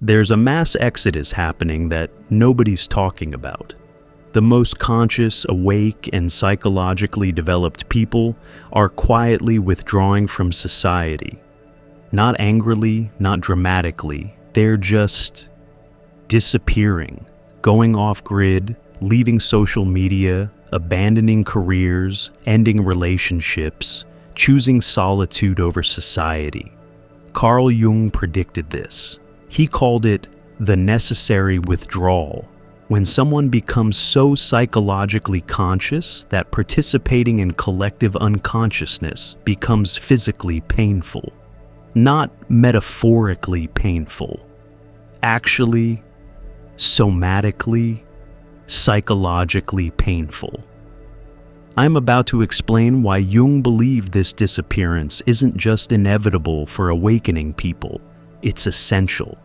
There's a mass exodus happening that nobody's talking about. The most conscious, awake, and psychologically developed people are quietly withdrawing from society. Not angrily, not dramatically, they're just disappearing, going off-grid, leaving social media, abandoning careers, ending relationships, choosing solitude over society. Carl Jung predicted this. He called it the necessary withdrawal, when someone becomes so psychologically conscious that participating in collective unconsciousness becomes physically painful. Not metaphorically painful, actually, somatically, psychologically painful. I'm about to explain why Jung believed this disappearance isn't just inevitable for awakening people, it's essential.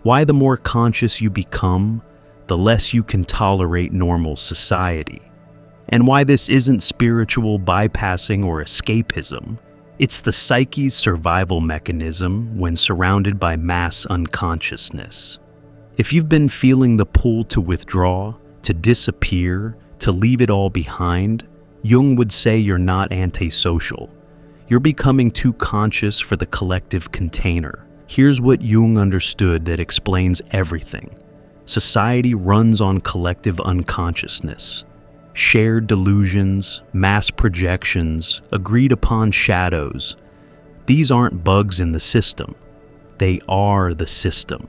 Why the more conscious you become, the less you can tolerate normal society. And why this isn't spiritual bypassing or escapism. It's the psyche's survival mechanism when surrounded by mass unconsciousness. If you've been feeling the pull to withdraw, to disappear, to leave it all behind, Jung would say you're not antisocial. You're becoming too conscious for the collective container. Here's what Jung understood that explains everything. Society runs on collective unconsciousness. Shared delusions, mass projections, agreed upon shadows. These aren't bugs in the system. They are the system.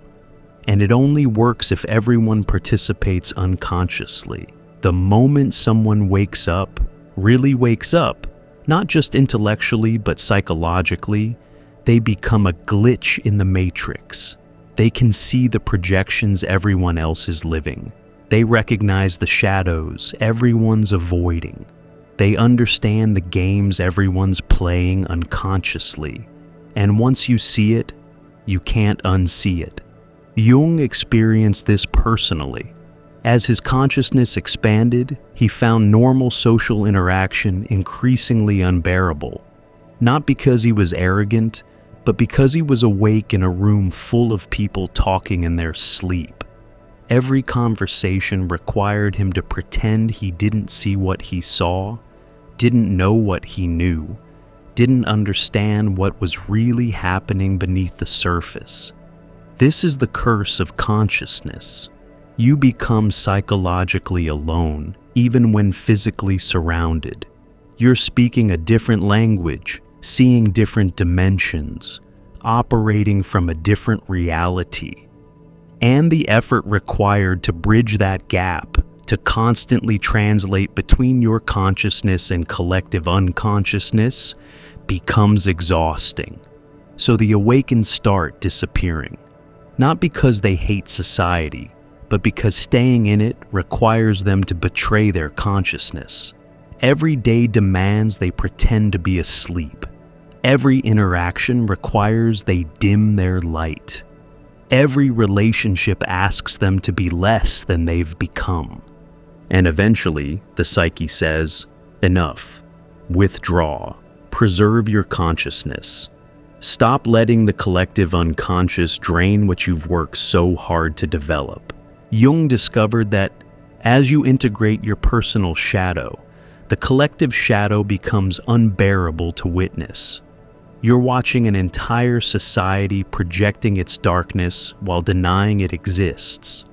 And it only works if everyone participates unconsciously. The moment someone wakes up, really wakes up, not just intellectually but psychologically, they become a glitch in the matrix. They can see the projections everyone else is living. They recognize the shadows everyone's avoiding. They understand the games everyone's playing unconsciously. And once you see it, you can't unsee it. Jung experienced this personally. As his consciousness expanded, he found normal social interaction increasingly unbearable. Not because he was arrogant, but because he was awake in a room full of people talking in their sleep. Every conversation required him to pretend he didn't see what he saw, didn't know what he knew, didn't understand what was really happening beneath the surface. This is the curse of consciousness. You become psychologically alone, even when physically surrounded. You're speaking a different language, seeing different dimensions, operating from a different reality. And the effort required to bridge that gap, to constantly translate between your consciousness and collective unconsciousness, becomes exhausting. So the awakened start disappearing. Not because they hate society, but because staying in it requires them to betray their consciousness. Every day demands they pretend to be asleep. Every interaction requires they dim their light. Every relationship asks them to be less than they've become. And eventually, the psyche says, enough. Withdraw. Preserve your consciousness. Stop letting the collective unconscious drain what you've worked so hard to develop. Jung discovered that as you integrate your personal shadow, the collective shadow becomes unbearable to witness. You're watching an entire society projecting its darkness while denying it exists.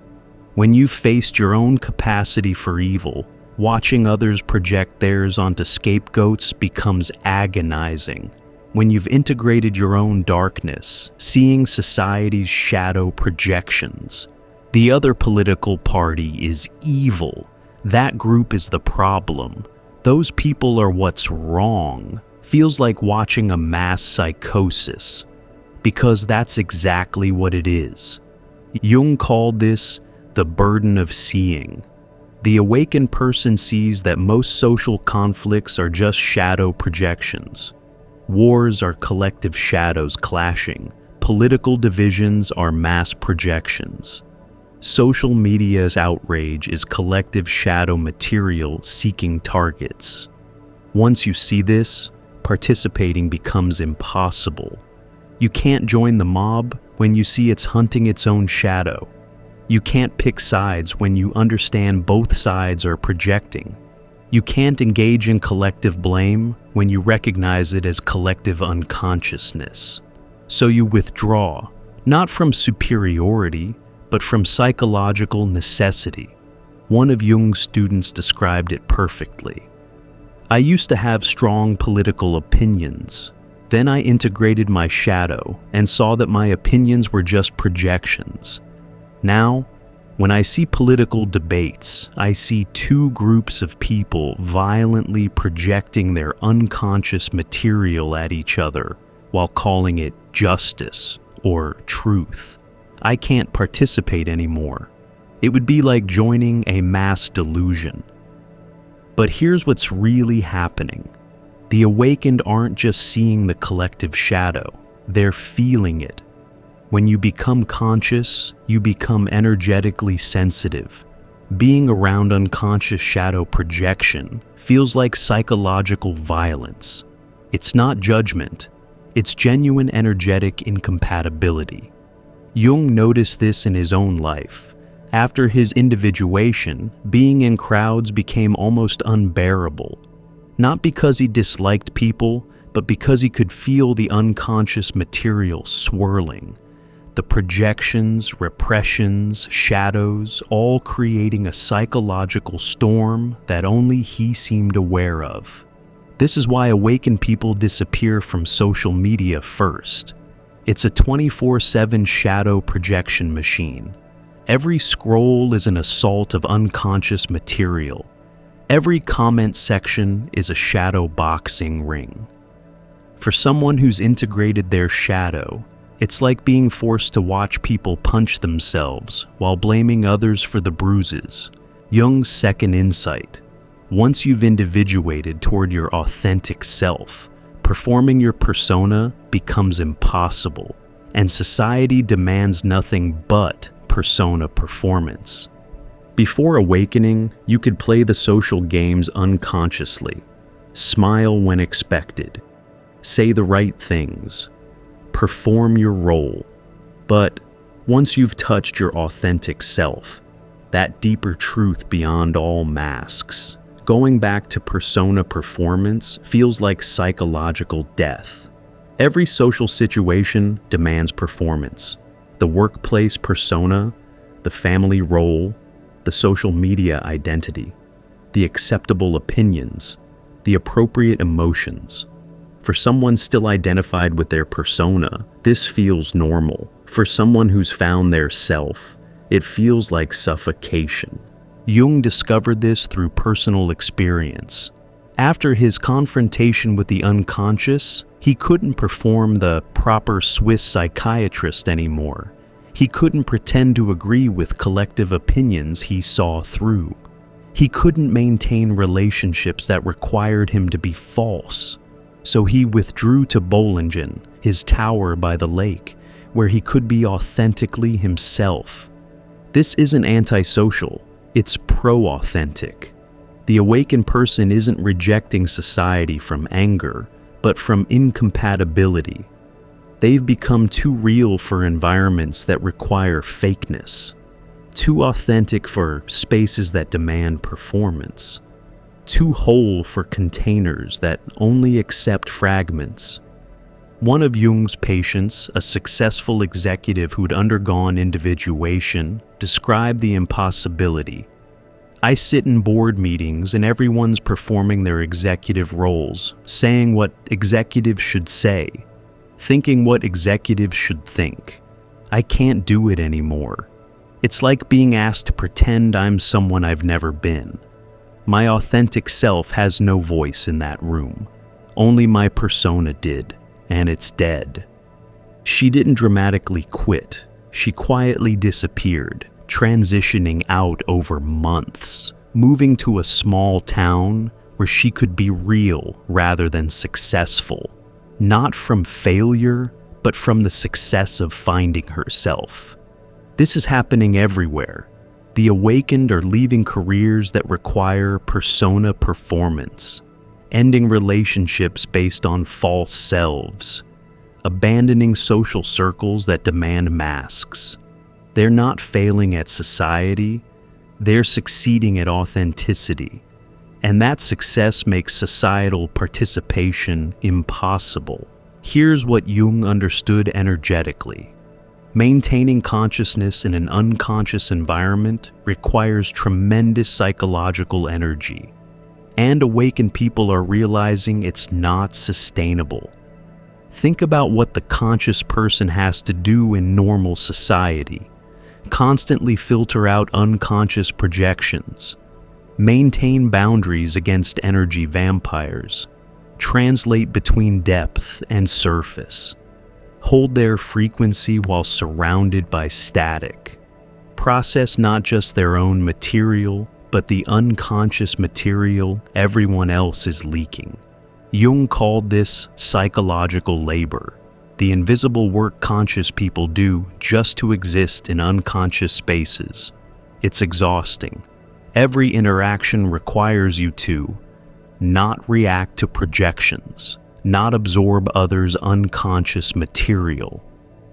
When you've faced your own capacity for evil, watching others project theirs onto scapegoats becomes agonizing. When you've integrated your own darkness, seeing society's shadow projections, the other political party is evil. That group is the problem. Those people are what's wrong. Feels like watching a mass psychosis, because that's exactly what it is. Jung called this the burden of seeing. The awakened person sees that most social conflicts are just shadow projections. Wars are collective shadows clashing. Political divisions are mass projections. Social media's outrage is collective shadow material seeking targets. Once you see this, participating becomes impossible. You can't join the mob when you see it's hunting its own shadow. You can't pick sides when you understand both sides are projecting. You can't engage in collective blame when you recognize it as collective unconsciousness. So you withdraw, not from superiority, but from psychological necessity. One of Jung's students described it perfectly. I used to have strong political opinions. Then I integrated my shadow and saw that my opinions were just projections. Now, when I see political debates, I see two groups of people violently projecting their unconscious material at each other while calling it justice or truth. I can't participate anymore. It would be like joining a mass delusion. But here's what's really happening. The awakened aren't just seeing the collective shadow, they're feeling it. When you become conscious, you become energetically sensitive. Being around unconscious shadow projection feels like psychological violence. It's not judgment, it's genuine energetic incompatibility. Jung noticed this in his own life. After his individuation, being in crowds became almost unbearable. Not because he disliked people, but because he could feel the unconscious material swirling. The projections, repressions, shadows, all creating a psychological storm that only he seemed aware of. This is why awakened people disappear from social media first. It's a 24/7 shadow projection machine. Every scroll is an assault of unconscious material. Every comment section is a shadow boxing ring. For someone who's integrated their shadow, it's like being forced to watch people punch themselves while blaming others for the bruises. Jung's second insight: once you've individuated toward your authentic self, performing your persona becomes impossible, and society demands nothing but persona performance. Before awakening, you could play the social games unconsciously, smile when expected, say the right things, perform your role. But once you've touched your authentic self, that deeper truth beyond all masks, going back to persona performance feels like psychological death. Every social situation demands performance. The workplace persona, the family role, the social media identity, the acceptable opinions, the appropriate emotions. For someone still identified with their persona, this feels normal. For someone who's found their self, it feels like suffocation. Jung discovered this through personal experience. After his confrontation with the unconscious, he couldn't perform the proper Swiss psychiatrist anymore. He couldn't pretend to agree with collective opinions he saw through. He couldn't maintain relationships that required him to be false. So he withdrew to Bollingen, his tower by the lake, where he could be authentically himself. This isn't antisocial, it's pro-authentic. The awakened person isn't rejecting society from anger, but from incompatibility. They've become too real for environments that require fakeness, too authentic for spaces that demand performance, too whole for containers that only accept fragments. One of Jung's patients, a successful executive who'd undergone individuation, described the impossibility. I sit in board meetings and everyone's performing their executive roles, saying what executives should say, thinking what executives should think. I can't do it anymore. It's like being asked to pretend I'm someone I've never been. My authentic self has no voice in that room. Only my persona did, and it's dead. She didn't dramatically quit. She quietly disappeared, transitioning out over months, moving to a small town where she could be real rather than successful. Not from failure, but from the success of finding herself. This is happening everywhere. The awakened are leaving careers that require persona performance, ending relationships based on false selves, abandoning social circles that demand masks. They're not failing at society, they're succeeding at authenticity. And that success makes societal participation impossible. Here's what Jung understood energetically. Maintaining consciousness in an unconscious environment requires tremendous psychological energy. And awakened people are realizing it's not sustainable. Think about what the conscious person has to do in normal society. Constantly filter out unconscious projections. Maintain boundaries against energy vampires. Translate between depth and surface. Hold their frequency while surrounded by static. Process not just their own material, but the unconscious material everyone else is leaking. Jung called this psychological labor, the invisible work conscious people do just to exist in unconscious spaces. It's exhausting. Every interaction requires you to not react to projections, not absorb others' unconscious material,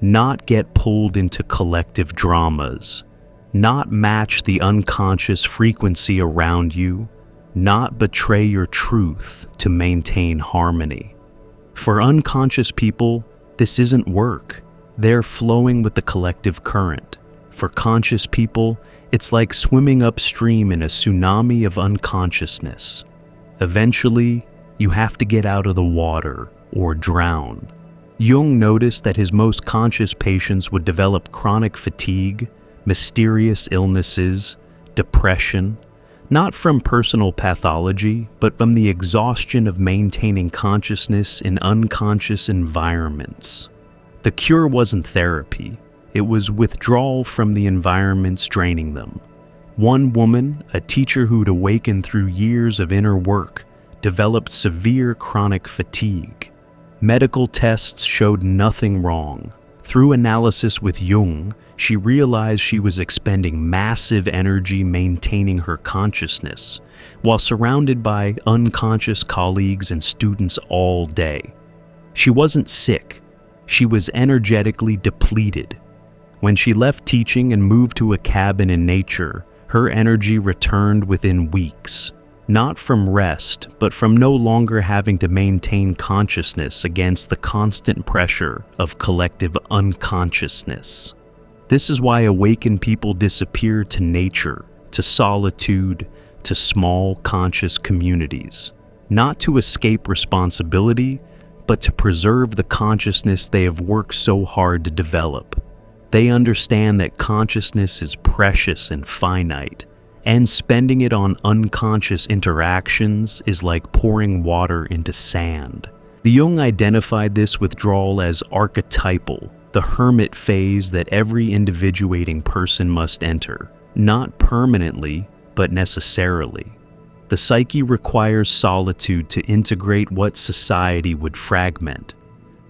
not get pulled into collective dramas, not match the unconscious frequency around you, not betray your truth to maintain harmony. For unconscious people, this isn't work. They're flowing with the collective current. For conscious people, it's like swimming upstream in a tsunami of unconsciousness. Eventually, you have to get out of the water or drown. Jung noticed that his most conscious patients would develop chronic fatigue, mysterious illnesses, depression, not from personal pathology, but from the exhaustion of maintaining consciousness in unconscious environments. The cure wasn't therapy, it was withdrawal from the environments draining them. One woman, a teacher who'd awakened through years of inner work, developed severe chronic fatigue. Medical tests showed nothing wrong. Through analysis with Jung, she realized she was expending massive energy maintaining her consciousness, while surrounded by unconscious colleagues and students all day. She wasn't sick, she was energetically depleted. When she left teaching and moved to a cabin in nature, her energy returned within weeks, not from rest, but from no longer having to maintain consciousness against the constant pressure of collective unconsciousness. This is why awakened people disappear to nature, to solitude, to small conscious communities, not to escape responsibility, but to preserve the consciousness they have worked so hard to develop. They understand that consciousness is precious and finite, and spending it on unconscious interactions is like pouring water into sand. The Jung identified this withdrawal as archetypal, the hermit phase that every individuating person must enter, not permanently, but necessarily. The psyche requires solitude to integrate what society would fragment.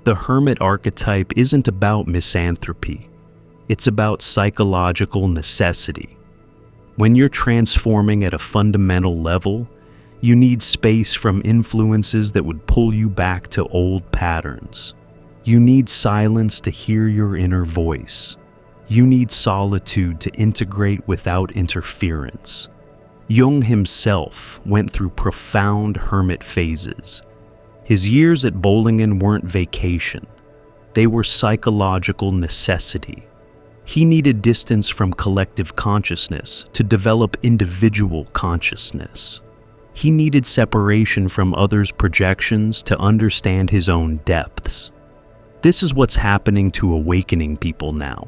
The hermit archetype isn't about misanthropy. It's about psychological necessity. When you're transforming at a fundamental level, you need space from influences that would pull you back to old patterns. You need silence to hear your inner voice. You need solitude to integrate without interference. Jung himself went through profound hermit phases. His years at Bollingen weren't vacation. They were psychological necessity. He needed distance from collective consciousness to develop individual consciousness. He needed separation from others' projections to understand his own depths. This is what's happening to awakening people now.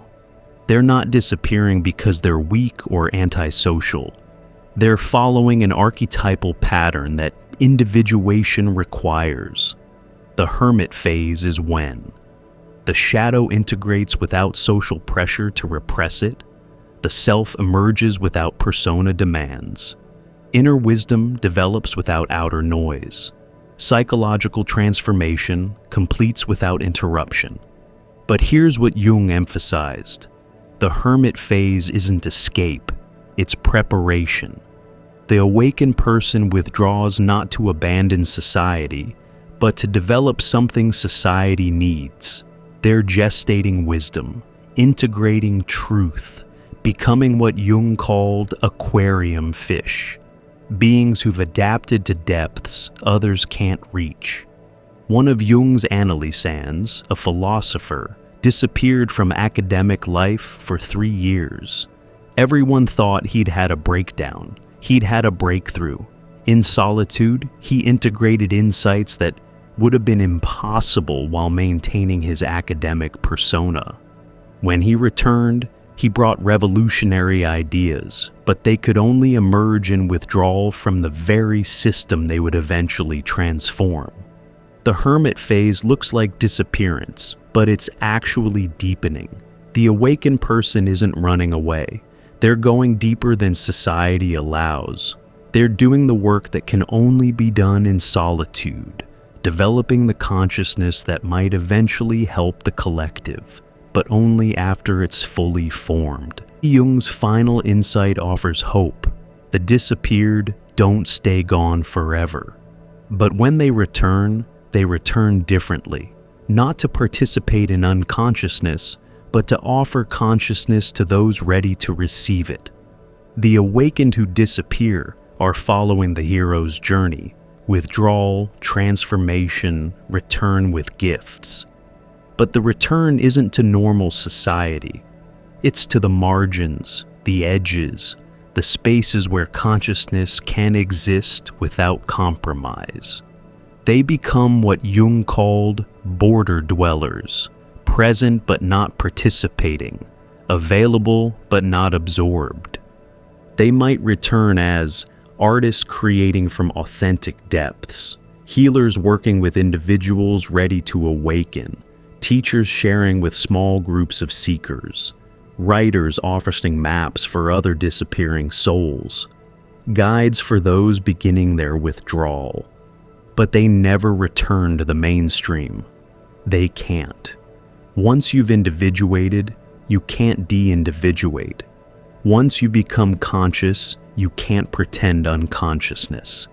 They're not disappearing because they're weak or antisocial. They're following an archetypal pattern that individuation requires. The hermit phase is when the shadow integrates without social pressure to repress it. The self emerges without persona demands. Inner wisdom develops without outer noise. Psychological transformation completes without interruption. But here's what Jung emphasized. The hermit phase isn't escape, it's preparation. The awakened person withdraws not to abandon society, but to develop something society needs. They're gestating wisdom, integrating truth, becoming what Jung called aquarium fish, beings who've adapted to depths others can't reach. One of Jung's analysans, a philosopher, disappeared from academic life for 3 years. Everyone thought he'd had a breakdown. He'd had a breakthrough. In solitude, he integrated insights that would have been impossible while maintaining his academic persona. When he returned, he brought revolutionary ideas, but they could only emerge in withdrawal from the very system they would eventually transform. The hermit phase looks like disappearance, but it's actually deepening. The awakened person isn't running away. They're going deeper than society allows. They're doing the work that can only be done in solitude, developing the consciousness that might eventually help the collective, but only after it's fully formed. Jung's final insight offers hope. The disappeared don't stay gone forever. But when they return differently, not to participate in unconsciousness, but to offer consciousness to those ready to receive it. The awakened who disappear are following the hero's journey: withdrawal, transformation, return with gifts. But the return isn't to normal society. It's to the margins, the edges, the spaces where consciousness can exist without compromise. They become what Jung called border dwellers, present but not participating, available but not absorbed. They might return as artists creating from authentic depths, healers working with individuals ready to awaken, teachers sharing with small groups of seekers, writers offering maps for other disappearing souls, guides for those beginning their withdrawal. But they never return to the mainstream. They can't. Once you've individuated, you can't de-individuate. Once you become conscious, you can't pretend unconsciousness.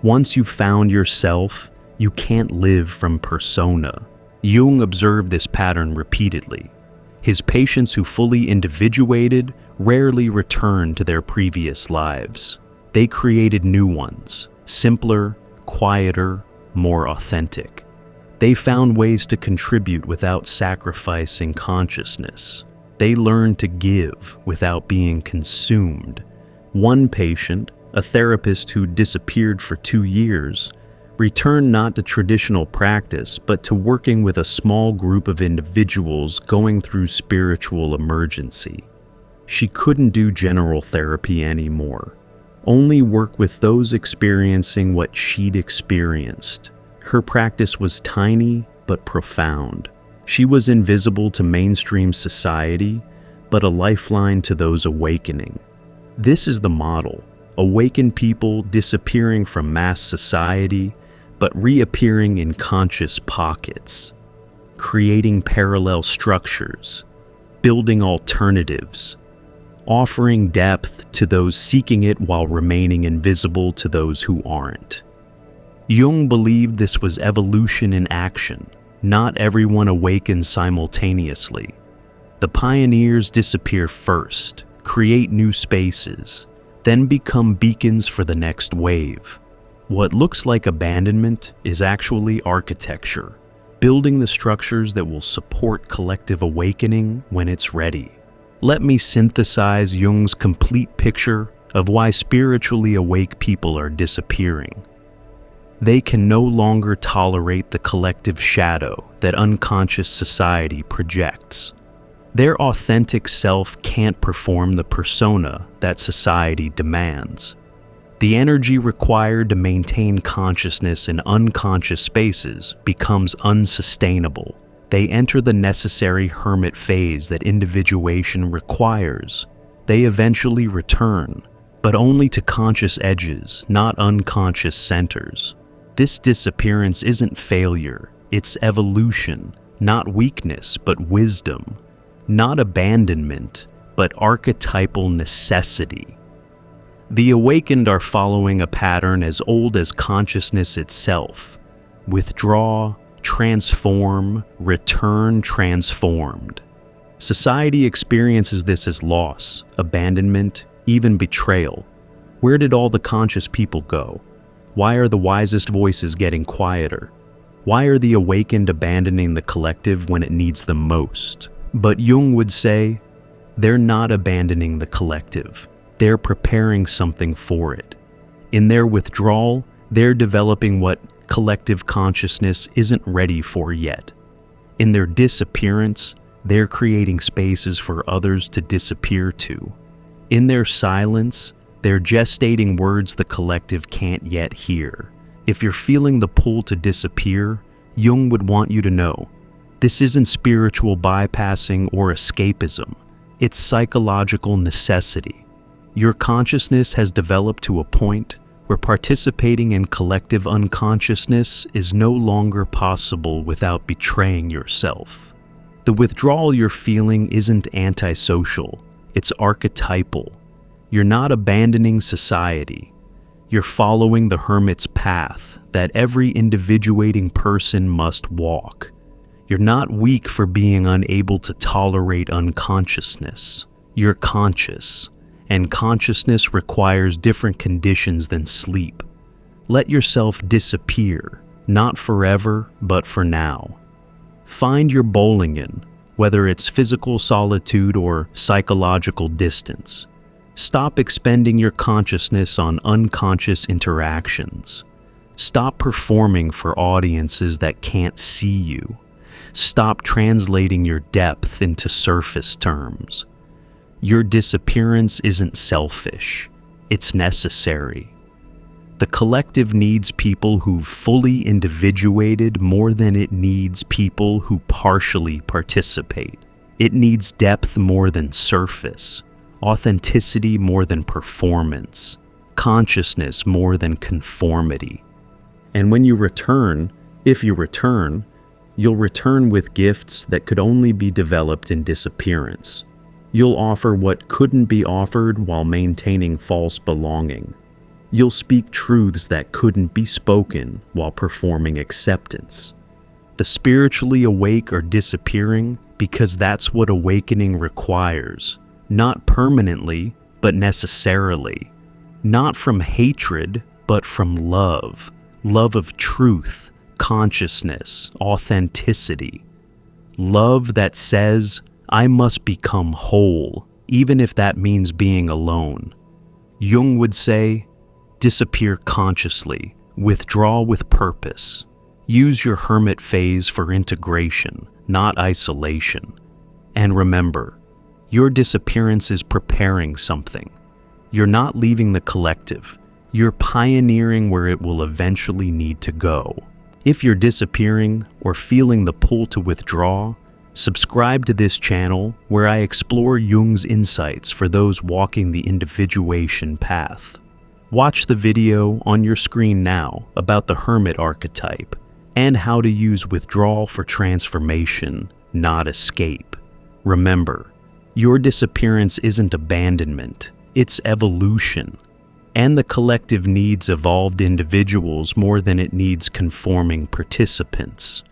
Once you've found yourself, you can't live from persona. Jung observed this pattern repeatedly. His patients who fully individuated rarely returned to their previous lives. They created new ones, simpler, quieter, more authentic. They found ways to contribute without sacrificing consciousness. They learned to give without being consumed. One patient, a therapist who disappeared for 2 years, returned not to traditional practice, but to working with a small group of individuals going through spiritual emergency. She couldn't do general therapy anymore. Only work with those experiencing what she'd experienced. Her practice was tiny but profound. She was invisible to mainstream society, but a lifeline to those awakening. This is the model: awakened people disappearing from mass society, but reappearing in conscious pockets, creating parallel structures, building alternatives, offering depth to those seeking it while remaining invisible to those who aren't. Jung believed this was evolution in action. Not everyone awakens simultaneously. The pioneers disappear first, create new spaces, then become beacons for the next wave. What looks like abandonment is actually architecture, building the structures that will support collective awakening when it's ready. Let me synthesize Jung's complete picture of why spiritually awake people are disappearing. They can no longer tolerate the collective shadow that unconscious society projects. Their authentic self can't perform the persona that society demands. The energy required to maintain consciousness in unconscious spaces becomes unsustainable. They enter the necessary hermit phase that individuation requires. They eventually return, but only to conscious edges, not unconscious centers. This disappearance isn't failure, it's evolution, not weakness, but wisdom, not abandonment, but archetypal necessity. The awakened are following a pattern as old as consciousness itself: withdraw, transform, return transformed. Society experiences this as loss, abandonment, even betrayal. Where did all the conscious people go? Why are the wisest voices getting quieter? Why are the awakened abandoning the collective when it needs them most? But Jung would say, they're not abandoning the collective. They're preparing something for it. In their withdrawal, they're developing what collective consciousness isn't ready for yet. In their disappearance, they're creating spaces for others to disappear to. In their silence, they're gestating words the collective can't yet hear. If you're feeling the pull to disappear, Jung would want you to know, this isn't spiritual bypassing or escapism. It's psychological necessity. Your consciousness has developed to a point where participating in collective unconsciousness is no longer possible without betraying yourself. The withdrawal you're feeling isn't antisocial, it's archetypal. You're not abandoning society. You're following the Hermit's path that every individuating person must walk. You're not weak for being unable to tolerate unconsciousness. You're conscious, and consciousness requires different conditions than sleep. Let yourself disappear, not forever, but for now. Find your bowling in, whether it's physical solitude or psychological distance. Stop expending your consciousness on unconscious interactions. Stop performing for audiences that can't see you. Stop translating your depth into surface terms. Your disappearance isn't selfish, it's necessary. The collective needs people who've fully individuated more than it needs people who partially participate. It needs depth more than surface, authenticity more than performance, consciousness more than conformity. And when you return, if you return, you'll return with gifts that could only be developed in disappearance. You'll offer what couldn't be offered while maintaining false belonging. You'll speak truths that couldn't be spoken while performing acceptance. The spiritually awake are disappearing because that's what awakening requires, not permanently, but necessarily. Not from hatred, but from love. Love of truth, consciousness, authenticity. Love that says, I must become whole, even if that means being alone. Jung would say, disappear consciously, withdraw with purpose. Use your hermit phase for integration, not isolation. And remember, your disappearance is preparing something. You're not leaving the collective. You're pioneering where it will eventually need to go. If you're disappearing or feeling the pull to withdraw, subscribe to this channel where I explore Jung's insights for those walking the individuation path. Watch the video on your screen now about the Hermit archetype and how to use withdrawal for transformation, not escape. Remember, your disappearance isn't abandonment, it's evolution. And the collective needs evolved individuals more than it needs conforming participants.